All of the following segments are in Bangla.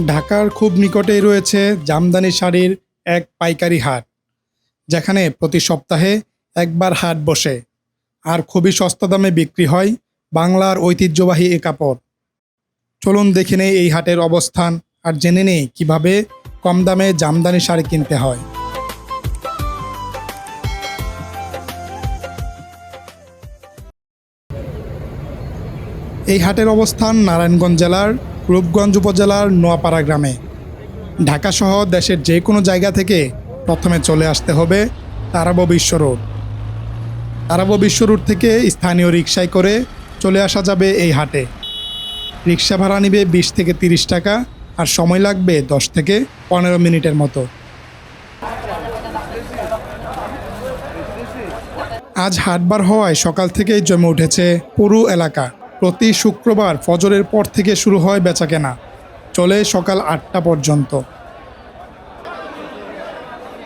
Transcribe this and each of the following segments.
ঢাকার খুব নিকটেই রয়েছে জামদানি শাড়ির এক পাইকারি হাট, যেখানে প্রতি সপ্তাহে একবার হাট বসে আর খুবই সস্তা দামে বিক্রি হয় বাংলার ঐতিহ্যবাহী এ কাপড়। চলুন দেখে নেই এই হাটের অবস্থান আর জেনে নেই কিভাবে কম দামে জামদানি শাড়ি কিনতে হয়। এই হাটের অবস্থান নারায়ণগঞ্জ জেলার রূপগঞ্জ উপজেলার নোয়াপাড়া গ্রামে। ঢাকা সহ দেশের যে কোনো জায়গা থেকে প্রথমে চলে আসতে হবে তারাবো বিশ্ব রোড। তারাবো বিশ্ব রোড থেকে স্থানীয় রিকশায় করে চলে আসা যাবে এই হাটে। রিকশা ভাড়া নিবে 20 থেকে 30 টাকা আর সময় লাগবে 10 থেকে 15 মিনিটের মতো। আজ হাটবার হওয়ায় সকাল থেকেই জমে উঠেছে পুরো এলাকা। প্রতি শুক্রবার ফজরের পর থেকে শুরু হয় বেচাকেনা, চলে সকাল 8টা পর্যন্ত।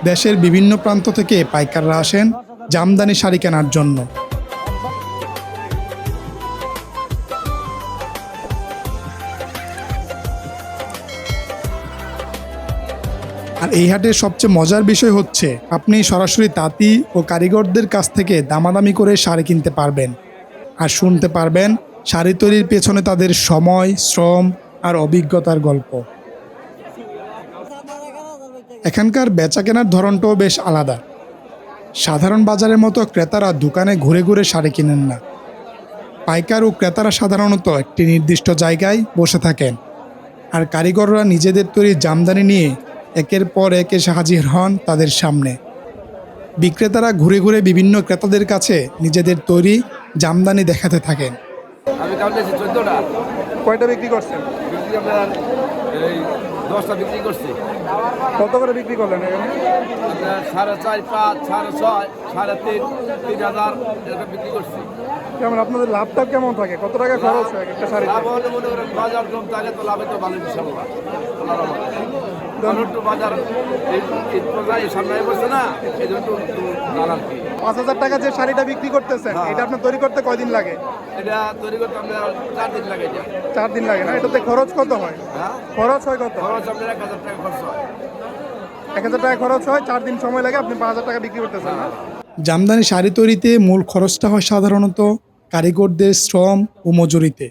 দেশের বিভিন্ন প্রান্ত থেকে পাইকাররা আসেন জামদানি শাড়ি কেনার জন্য। আর এই হাটের সবচেয়ে মজার বিষয় হচ্ছে আপনি সরাসরি তাঁতি ও কারিগরদের কাছ থেকে দামাদামি করে শাড়ি কিনতে পারবেন আর শুনতে পারবেন শাড়ি তৈরির পেছনে তাদের সময়, শ্রম আর অভিজ্ঞতার গল্প। এখানকার বেচা কেনার ধরনটাও বেশ আলাদা। সাধারণ বাজারের মতো ক্রেতারা দোকানে ঘুরে ঘুরে শাড়ি কিনেন না। পাইকার ও ক্রেতারা সাধারণত একটি নির্দিষ্ট জায়গায় বসে থাকেন আর কারিগররা নিজেদের তৈরি জামদানি নিয়ে একের পর এক এসে হাজির হন তাদের সামনে। বিক্রেতারা ঘুরে ঘুরে বিভিন্ন ক্রেতাদের কাছে নিজেদের তৈরি জামদানি দেখাতে থাকেন। আমি কাউন্টেছি 14টা। কয়টা বিক্রি করছেন? বিক্রি আপনার এই 10টা বিক্রি করছি। কত করে বিক্রি করলেন এখানে? আপনার 4.5, 5, 6.5, 3.5, 3,000 এরকম বিক্রি করছি। কেমন আপনাদের লাভটা কেমন থাকে? কত টাকা খরচ হয় একটা শাড়ি? লাভ হলে মনে করেন বাজার কম থাকে তো লাভে তো ভালো ইনশাল্লাহ। একটু বাজার এই সামনে বসে না, এই জন্য একটু দাঁড়ান কি। 5,000 টাকা যে শাড়িটা বিক্রি করতেছেন, এটা আপনার তৈরি করতে কয়দিন লাগে? এটা তৈরি করতে আমরা 4 দিন লাগে। 4 দিন লাগে না? এটাতে খরচ কত হয়? হ্যাঁ, খরচ হয় কত? খরচ আপনার 1,000 টাকা খরচ হয়। 1,000 টাকা খরচ হয়, 4 দিন সময় লাগে, আপনি 5,000 টাকা বিক্রি করতেছেন না? জামদানি শাড়ি তৈরিতে মূল খরচটা হয় সাধারণত কারিগরদের শ্রম ও মজুরিতে।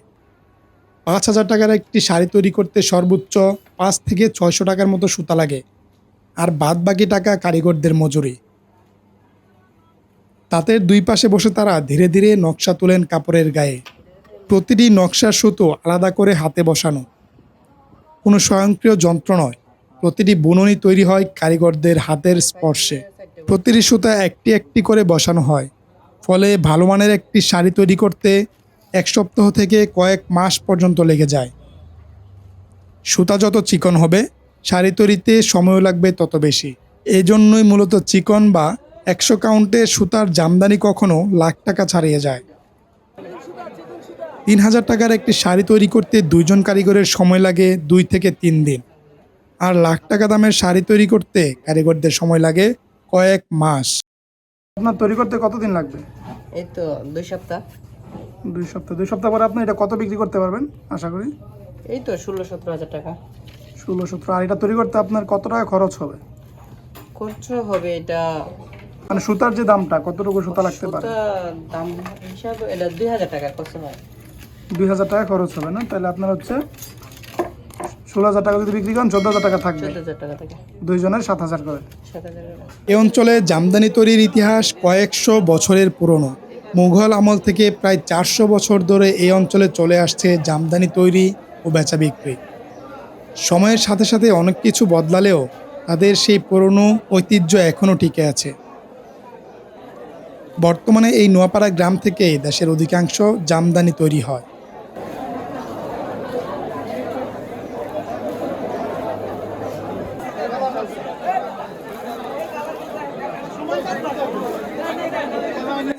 5,000 টাকার একটি শাড়ি তৈরি করতে সর্বোচ্চ 5 থেকে 600 টাকার মতো সুতা লাগে, আর বাদ বাকি টাকা কারিগরদের মজুরি। তাদের দুই পাশে বসে তারা ধীরে ধীরে নকশা তোলেন কাপড়ের গায়ে। প্রতিটি নকশার সুতো আলাদা করে হাতে বসানো, কোনো স্বয়ংক্রিয় যন্ত্র নয়। প্রতিটি বুননি তৈরি হয় কারিগরদের হাতের স্পর্শে। প্রতিটি সুতা একটি একটি করে বসানো হয়, ফলে ভালো মানের একটি শাড়ি তৈরি করতে 1 সপ্তাহ থেকে কয়েক মাস পর্যন্ত লেগে যায়। সুতা যত চিকন হবে শাড়ি তৈরিতে সময়ও লাগবে তত বেশি। এই জন্যই মূলত চিকন বা 100 কাউন্টের সুতার জামদানি কখনো লাখ টাকা ছাড়িয়ে যায়। 3,000 টাকার একটি শাড়ি তৈরি করতে 2 জন কারিগরের সময় লাগে 2 থেকে 3 দিন, আর লাখ টাকা দামের শাড়ি তৈরি করতে কারিগরদের সময় লাগে কয়েক মাস। আপনার তৈরি করতে কতদিন লাগবে? এই তো 2 সপ্তাহ। 2 সপ্তাহ। 2 সপ্তাহ পরে আপনি এটা কত বিক্রি করতে পারবেন আশা করি? এই তো 16-17 হাজার টাকা 16-17। আর এটা তৈরি করতে আপনার কত টাকা খরচ হবে? খরচ হবে এটা, মানে সুতার যে দামটা, কতটুকু সুতা লাগতে পারে? সুতা দাম হিসাবে এটা 2,000 টাকা খরচ হয়। 2,000 টাকা খরচ হবে না? তাহলে আপনার হচ্ছে 16,000 টাকা যদি বিক্রি করেন 14,000 টাকা থাকবে। 14,000 টাকা থেকে 2 জনের 7,000 করে। 7,000 টাকা। এ অঞ্চলে জামদানি তৈরির ইতিহাস কয়েকশো বছরের পুরনো। মুঘল আমল থেকে প্রায় 400 বছর ধরে এই অঞ্চলে চলে আসছে জামদানি তৈরি ও বেচা বিক্রি। সময়ের সাথে সাথে অনেক কিছু বদলালেও তাদের সেই পুরনো ঐতিহ্য এখনও টিকে আছে। বর্তমানে এই নোয়াপাড়া গ্রাম থেকে দেশের অধিকাংশ জামদানি তৈরি হয়।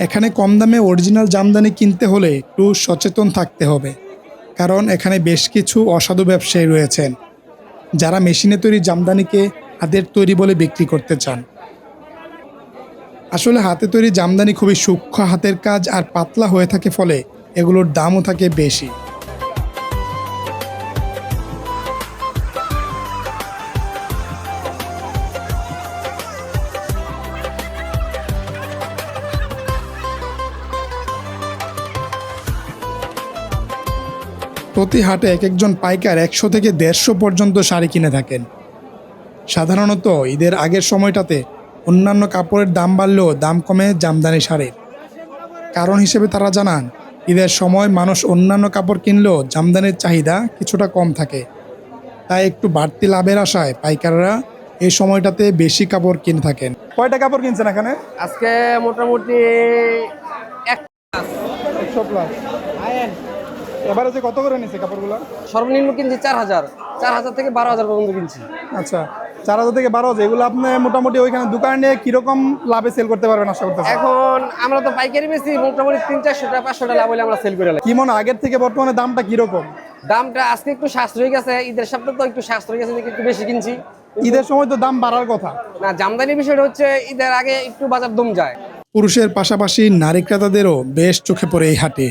এখানে কম দামে অরিজিনাল জামদানি কিনতে হলে একটু সচেতন থাকতে হবে, কারণ এখানে বেশ কিছু অসাধু ব্যবসায়ী রয়েছেন যারা মেশিনে তৈরি জামদানিকে হাতের তৈরি বলে বিক্রি করতে চান। আসলে হাতে তৈরি জামদানি খুবই সূক্ষ্ম হাতের কাজ আর পাতলা হয়ে থাকে, ফলে এগুলোর দামও থাকে বেশি। প্রতি হাটে এক একজন পাইকার 100 থেকে 150 পর্যন্ত শাড়ি কিনে থাকেন। সাধারণত ঈদের আগের সময়টাতে অন্যান্য কাপড়ের দাম বাড়লেও দাম কমে জামদানি শাড়ির। কারণ হিসেবে তারা জানান, ঈদের সময় মানুষ অন্যান্য কাপড় কিনলেও জামদানির চাহিদা কিছুটা কম থাকে, তাই একটু বাড়তি লাভের আশায় পাইকাররা এই সময়টাতে বেশি কাপড় কিনে থাকেন। কয়টা কাপড় কিনছেন এখানে? আজকে মোটামুটি 100 প্লাস। এবারে যে কত করে নিচ্ছে কাপড়গুলো? সর্বনিম্ন কিনছি 4,000 থেকে 12,000 পর্যন্ত কিনছি। আচ্ছা, 4,000 থেকে 12,000, এগুলো আপনি মোটামুটি ওইখানে দোকানে কিরকম লাভে সেল করতে পারবেন আশা করতেছেন? এখন আমরা তো পাইকারি বেশি, মোটামুটি 300-400 টাকা 500 টাকা লাভ হলে আমরা সেল করে লাগি। কি মনে হয় আগের থেকে বর্তমানে দামটা কিরকম? দামটা আজকে একটু সাশ্রয়ী গেছে, ঈদের সপ্তাহে তো একটু সাশ্রয়ী গেছে, দেখে একটু বেশি কিনছি। ঈদের সময় তো দাম বাড়ার কথা। না, জামদানি বিষয়টা হচ্ছে ঈদের আগে একটু বাজার দম যায়। পুরুষের পাশাপাশি নারী ক্রেতাদেরও বেশ চোখে পড়ে এই হাটে।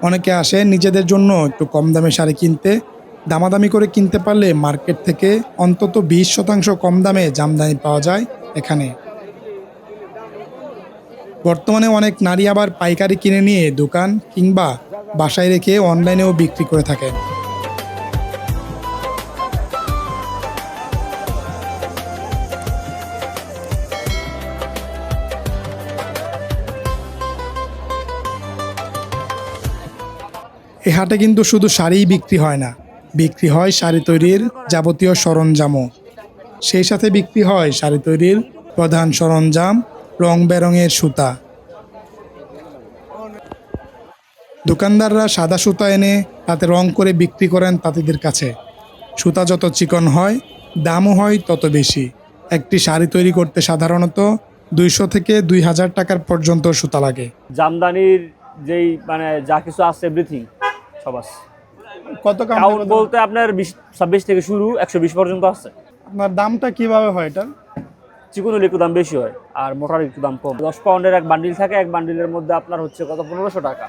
অনেকে আসে নিজেদের জন্য একটু কম দামে শাড়ি কিনতে। দামাদামি করে কিনতে পারলে মার্কেট থেকে অন্তত 20% কম দামে জামদানি পাওয়া যায় এখানে। বর্তমানে অনেক নারী আবার পাইকারি কিনে নিয়ে দোকান কিংবা বাসায় রেখে অনলাইনেও বিক্রি করে থাকেন। এই হাটে কিন্তু শুধু শাড়িই বিক্রি হয় না, বিক্রি হয় শাড়ি তৈরির যাবতীয় সরঞ্জামও। সেই সাথে বিক্রি হয় শাড়ি তৈরির প্রধান সরঞ্জাম, রং বেরঙের সুতা। দোকানদাররা সাদা সুতা এনে তাতে রং করে বিক্রি করেন তাঁতিদের কাছে। সুতা যত চিকন হয় দামও হয় তত বেশি। একটি শাড়ি তৈরি করতে সাধারণত 200 থেকে 2,000 টাকার পর্যন্ত সুতা লাগে। জামদানির যেই মানে যা কিছু আছে এভরিথিং সব আছে। কত কাউন্ট বলতে আপনার 26 থেকে শুরু 120 পর্যন্ত আছে। আপনার দামটা কিভাবে হয় এটা? চিকনের একটু দাম বেশি হয় আর মোটার একটু দাম কম। 10 পাউন্ডের এক বান্ডিল থাকে, এক বান্ডিলের মধ্যে আপনার হচ্ছে কত 1500 টাকা।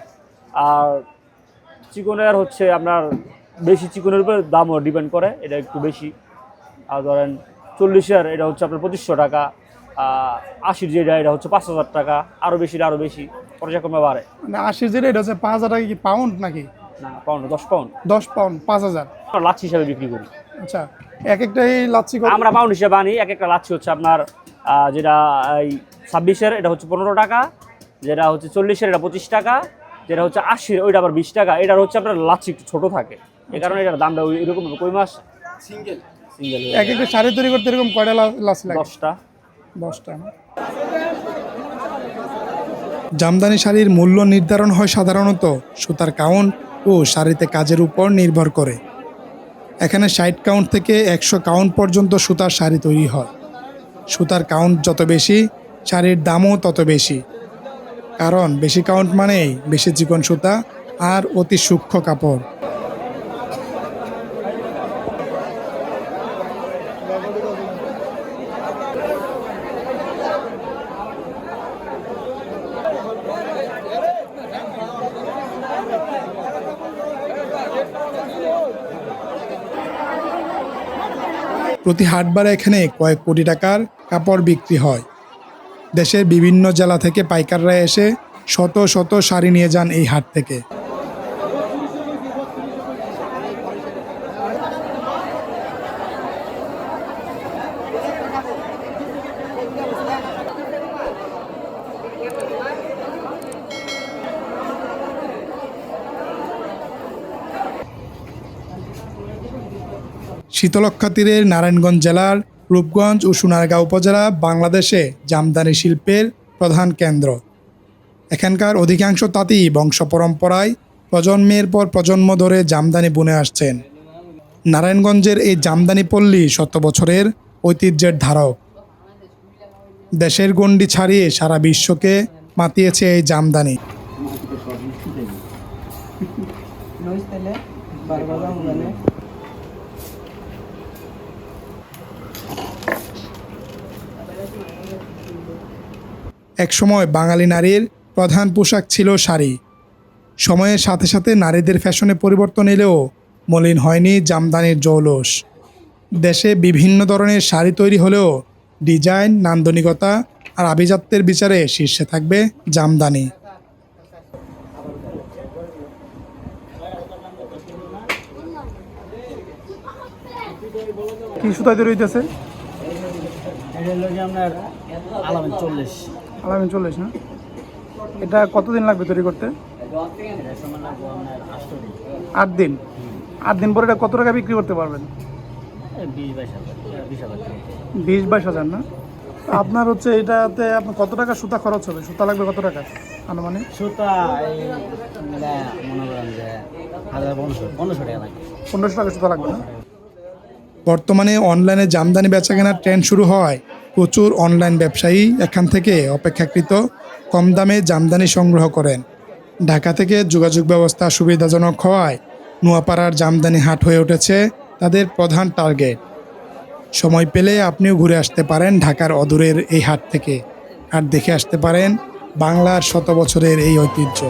আর চিকনের হচ্ছে আপনার বেশি, চিকনের উপর দামও ডিপেন্ড করে, এটা একটু বেশি। আর ধরেন 40-এর এটা হচ্ছে আপনার 2500 টাকা, 80-র যেটা এটা হচ্ছে 5,000 টাকা, আরও বেশি আরও বেশি, পর্যায়ক্রমে বাড়ে। মানে 80 যেটা এটা হচ্ছে 5,000 টাকা কি পাউন্ড নাকি? না, পাউন্ড 10 পাউন্ড। 10 পাউন্ড 5,000। লাচ্ছি হিসাবে বিক্রি করি। আচ্ছা, এক একটাই লাচ্ছি আমরা পাউন্ড হিসেবে আনি। এক একটা লাচ্ছি হচ্ছে আপনার যেটা এই 26-এর এটা হচ্ছে 15 টাকা, যেটা হচ্ছে 40-এর এটা 25 টাকা, যেটা হচ্ছে 80-র ওইটা আবার 20 টাকা। এটার হচ্ছে আপনার লাচ্ছি একটু ছোট থাকে, এই কারণে এটার দামটা এরকম। কই মাছ সিঙ্গেল এক একটা শাড়ি তৈরি করতে এরকম কয়টা লাচ্ছি লাগে? 10টা। 10টা। জামদানি শাড়ির মূল্য নির্ধারণ হয় সাধারণত সুতার কাউন্ট ও শাড়িতে কাজের উপর নির্ভর করে। এখানে 60 কাউন্ট থেকে 100 কাউন্ট পর্যন্ত সুতার শাড়ি তৈরি হয়। সুতার কাউন্ট যত বেশি, শাড়ির দামও তত বেশি। কারণ বেশি কাউন্ট মানেই বেশি চিকন সুতা আর অতি সূক্ষ্ম কাপড়। প্রতি হাটবারে এখানে কয়েক কোটি টাকার কাপড় বিক্রি হয়। দেশের বিভিন্ন জেলা থেকে পাইকাররা এসে শত শত শাড়ি নিয়ে যান এই হাট থেকে। শীতলক্ষ্যা তীরের নারায়ণগঞ্জ জেলার রূপগঞ্জ ও সোনারগাঁও উপজেলা বাংলাদেশে জামদানি শিল্পের প্রধান কেন্দ্র। এখানকার অধিকাংশ তাঁতি বংশ পরম্পরায় প্রজন্মের পর প্রজন্ম ধরে জামদানি বুনে আসছেন। নারায়ণগঞ্জের এই জামদানি পল্লী শত বছরের ঐতিহ্যের ধারক। দেশের গণ্ডি ছাড়িয়ে সারা বিশ্বকে মাতিয়েছে এই জামদানি। একসময় বাঙালি নারীর প্রধান পোশাক ছিল শাড়ি। সময়ের সাথে সাথে নারীদের ফ্যাশনে পরিবর্তন এলেও মলিন হয়নি জামদানির জৌলস। দেশে বিভিন্ন ধরনের শাড়ি তৈরি হলেও ডিজাইন, নান্দনিকতা আর আভিজাত্যের বিচারে শীর্ষে থাকবে জামদানি। কি সুতায় তৈরি হইতেছে? এটা হলো যে আপনার আলামেন 40। আলামিন 40 না? এটা কতদিন লাগবে তৈরি করতে? এটা সময় লাগবে আপনার 8 দিন। 8 দিন। 8 দিন পরে এটা কত টাকা বিক্রি করতে পারবেন? 20-22 হাজার, 20,000 টাকা। 20-22 হাজার না? তো আপনার হচ্ছে এটাতে আপনার কত টাকা সুতা খরচ হবে? সুতা লাগবে কত টাকা আনুমানিক? সুতা এই মিলা মনে করেন যে 1500 টাকা লাগবে। 1500 টাকা সুতা লাগবে না? বর্তমানে অনলাইনে জামদানি বেচাকেনার ট্রেন্ড শুরু হয়। প্রচুর অনলাইন ব্যবসায়ী এখান থেকে অপেক্ষাকৃত কম দামে জামদানি সংগ্রহ করেন। ঢাকা থেকে যোগাযোগ ব্যবস্থা সুবিধাজনক হওয়ায় নোয়াপাড়ার জামদানি হাট হয়ে উঠেছে তাদের প্রধান টার্গেট। সময় পেলে আপনিও ঘুরে আসতে পারেন ঢাকার অদূরের এই হাট থেকে, আর দেখে আসতে পারেন বাংলার শত বছরের এই ঐতিহ্য।